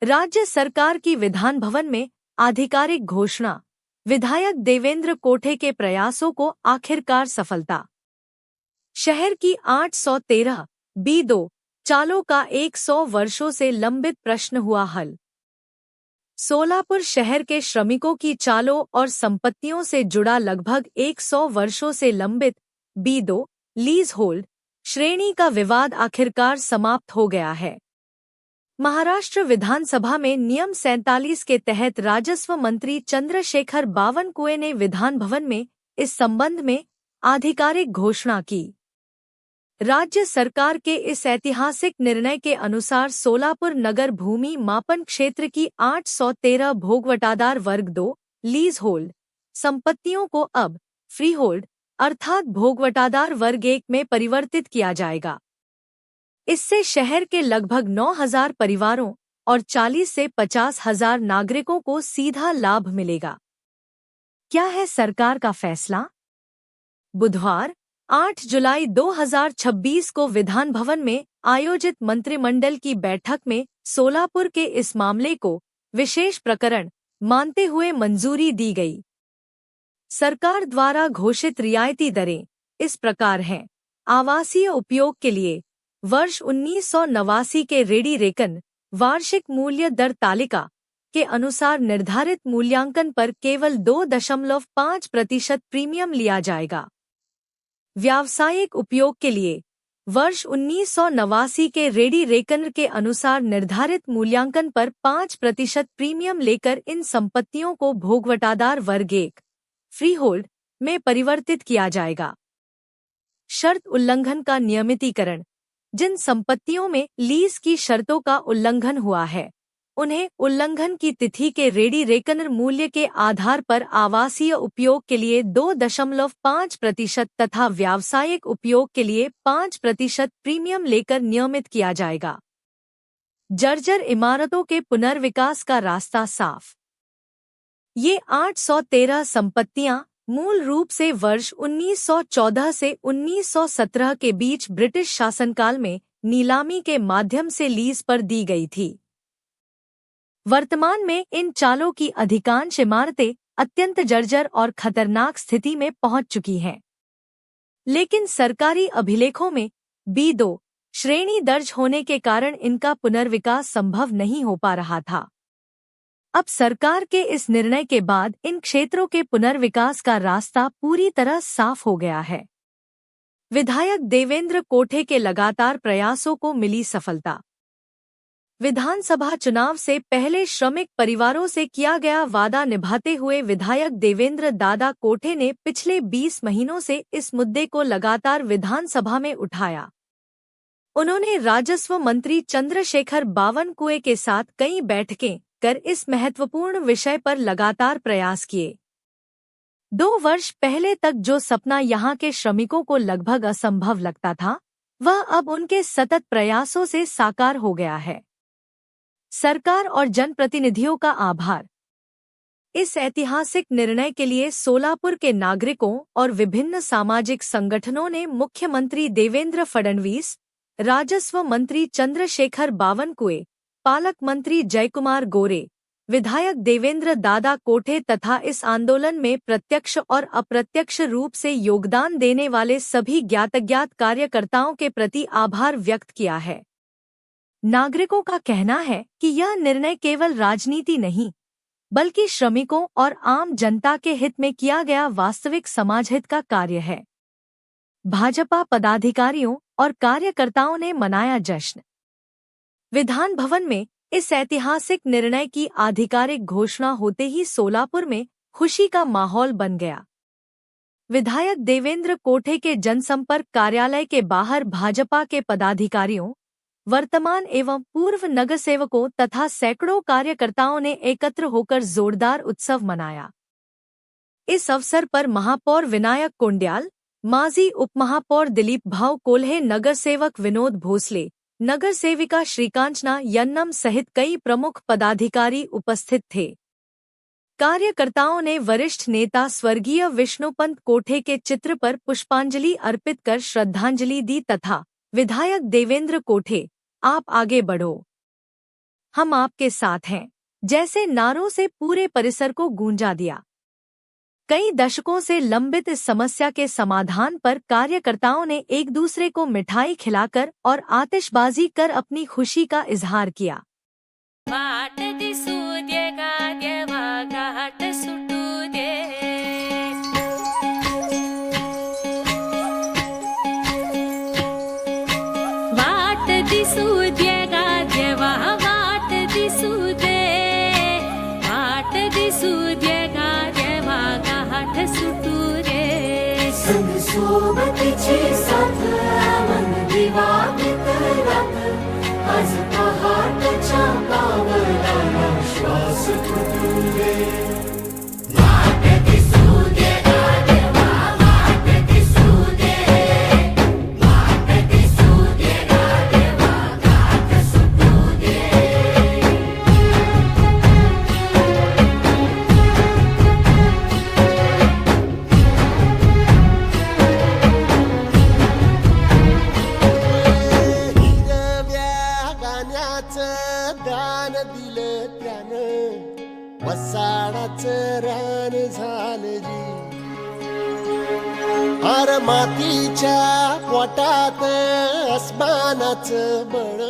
राज्य सरकार की विधान भवन में आधिकारिक घोषणा। विधायक देवेंद्र कोठे के प्रयासों को आखिरकार सफलता। शहर की 813 B2 चालों का 100 वर्षों से लंबित प्रश्न हुआ हल। सोलापुर शहर के श्रमिकों की चालों और संपत्तियों से जुड़ा लगभग 100 वर्षों से लंबित B2 लीज होल्ड श्रेणी का विवाद आखिरकार समाप्त हो गया है। महाराष्ट्र विधानसभा में नियम 47 के तहत राजस्व मंत्री चंद्रशेखर बावनकुळे ने विधान भवन में इस संबंध में आधिकारिक घोषणा की। राज्य सरकार के इस ऐतिहासिक निर्णय के अनुसार सोलापुर नगर भूमि मापन क्षेत्र की 813 भोगवटादार वर्ग 2 लीज होल्ड संपत्तियों को अब फ्री होल्ड अर्थात भोगवटादार वर्ग 1 में परिवर्तित किया जाएगा। इससे शहर के लगभग 9,000 परिवारों और 40 से 50,000 नागरिकों को सीधा लाभ मिलेगा। क्या है सरकार का फैसला? बुधवार 8 जुलाई 2026 को विधान भवन में आयोजित मंत्रिमंडल की बैठक में सोलापुर के इस मामले को विशेष प्रकरण मानते हुए मंजूरी दी गई। सरकार द्वारा घोषित रियायती दरें इस प्रकार हैं। आवासीय उपयोग के लिए वर्ष 1989 के रेडी रेकन वार्षिक मूल्य दर तालिका के अनुसार निर्धारित मूल्यांकन पर केवल 2.5% प्रीमियम लिया जाएगा। व्यावसायिक उपयोग के लिए वर्ष 1989 के रेडी रेकन के अनुसार निर्धारित मूल्यांकन पर 5% प्रीमियम लेकर इन संपत्तियों को भोगवटादार वर्ग 1 फ्री होल्ड में परिवर्तित किया जाएगा। शर्त उल्लंघन का नियमितीकरण। जिन संपत्तियों में लीज की शर्तों का उल्लंघन हुआ है उन्हें उल्लंघन की तिथि के रेडी रेकनर मूल्य के आधार पर आवासीय उपयोग के लिए 2.5% तथा व्यावसायिक उपयोग के लिए 5% प्रीमियम लेकर नियमित किया जाएगा। जर्जर इमारतों के पुनर्विकास का रास्ता साफ। ये 813 संपत्तियां मूल रूप से वर्ष 1914 से 1917 के बीच ब्रिटिश शासनकाल में नीलामी के माध्यम से लीज पर दी गई थी। वर्तमान में इन चालों की अधिकांश इमारतें अत्यंत जर्जर और खतरनाक स्थिति में पहुंच चुकी हैं। लेकिन सरकारी अभिलेखों में B2 श्रेणी दर्ज होने के कारण इनका पुनर्विकास संभव नहीं हो पा रहा था। अब सरकार के इस निर्णय के बाद इन क्षेत्रों के पुनर्विकास का रास्ता पूरी तरह साफ हो गया है। विधायक देवेंद्र कोठे के लगातार प्रयासों को मिली सफलता। विधानसभा चुनाव से पहले श्रमिक परिवारों से किया गया वादा निभाते हुए विधायक देवेंद्र दादा कोठे ने पिछले 20 महीनों से इस मुद्दे को लगातार विधानसभा में उठाया। उन्होंने राजस्व मंत्री चंद्रशेखर बावनकुळे के साथ कई बैठकें कर इस महत्वपूर्ण विषय पर लगातार प्रयास किए। 2 वर्ष पहले तक जो सपना यहाँ के श्रमिकों को लगभग असंभव लगता था वह अब उनके सतत प्रयासों से साकार हो गया है। सरकार और जनप्रतिनिधियों का आभार। इस ऐतिहासिक निर्णय के लिए सोलापुर के नागरिकों और विभिन्न सामाजिक संगठनों ने मुख्यमंत्री देवेंद्र फडणवीस, राजस्व मंत्री चंद्रशेखर बावनकुळे, पालक मंत्री जयकुमार गोरे, विधायक देवेंद्र दादा कोठे तथा इस आंदोलन में प्रत्यक्ष और अप्रत्यक्ष रूप से योगदान देने वाले सभी ज्ञात कार्यकर्ताओं के प्रति आभार व्यक्त किया है। नागरिकों का कहना है कि यह निर्णय केवल राजनीति नहीं बल्कि श्रमिकों और आम जनता के हित में किया गया वास्तविक समाजहित का कार्य है। भाजपा पदाधिकारियों और कार्यकर्ताओं ने मनाया जश्न। विधान भवन में इस ऐतिहासिक निर्णय की आधिकारिक घोषणा होते ही सोलापुर में खुशी का माहौल बन गया। विधायक देवेंद्र कोठे के जनसंपर्क कार्यालय के बाहर भाजपा के पदाधिकारियों, वर्तमान एवं पूर्व नगरसेवकों तथा सैकड़ों कार्यकर्ताओं ने एकत्र होकर जोरदार उत्सव मनाया। इस अवसर पर महापौर विनायक कोंड्याल, माजी उपमहापौर दिलीप भाव कोल्हे, नगरसेवक विनोद भोसले, नगर सेविका श्रीकांचना यन्नम सहित कई प्रमुख पदाधिकारी उपस्थित थे। कार्यकर्ताओं ने वरिष्ठ नेता स्वर्गीय विष्णुपंत कोठे के चित्र पर पुष्पांजलि अर्पित कर श्रद्धांजलि दी तथा विधायक देवेंद्र कोठे, आप आगे बढ़ो। हम आपके साथ हैं जैसे नारों से पूरे परिसर को गूंजा दिया। कई दशकों से लंबित इस समस्या के समाधान पर कार्यकर्ताओं ने एक दूसरे को मिठाई खिलाकर और आतिशबाजी कर अपनी खुशी का इजहार किया। वाट दिसू दे गा देवा घाट सुटू दे। वाट दिसू दे गा देवा वाट दिसू दे। वाट दिसू दे गा देवा घाट सुटू दे। संग सोबतीची साथ मन दिवाळीत रात आज पहाटच्या पावलाला श्वास फुटू दे. वाट दिसू दे गा देवा वाट दिसू दे. वाट दिसू दे गा देवा घाट सुटू दे. दान दिलं त्यानं वसाडाचं रान झालं जी. अर मातीच्या पोटात अस्मानाचं बळ